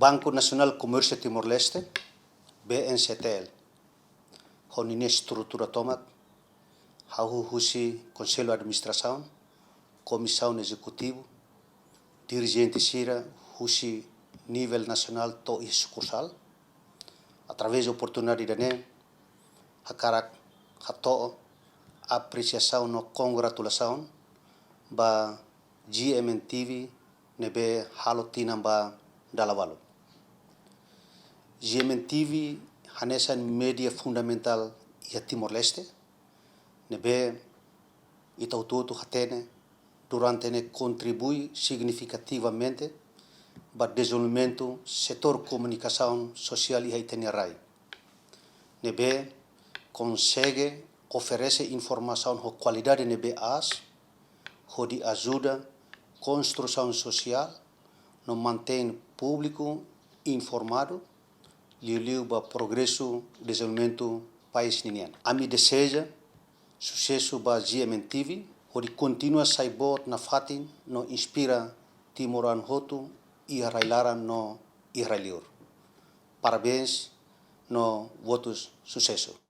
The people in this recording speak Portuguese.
Banco Nacional Comercio Timor-Leste, BNCTL, honine estrutura tomat, husi Conselho de Administração, Comissão Executivo, dirigente Sira, husi nível nacional to e sucursal, através da oportunidade da NEM, hakarak hato apreciação no congratulação ba GMTV nebe halotinam ba dalawalo. GMTV hanesan media fundamental ia Timor-Leste, nebe itaututu hatene durante ne contribui significativamente para o desenvolvimento do setor comunicação social e itinerária. Nebe consegue oferecer informação de qualidade nebe de ajuda construção social, no mantém público informado e o progresso e desenvolvimento do país niniano. A mim deseja sucesso para a GMTV, onde continua a sair na fatin, no inspira Timoran Hotu e Railaran no Israelior. Parabéns, no votos sucesso.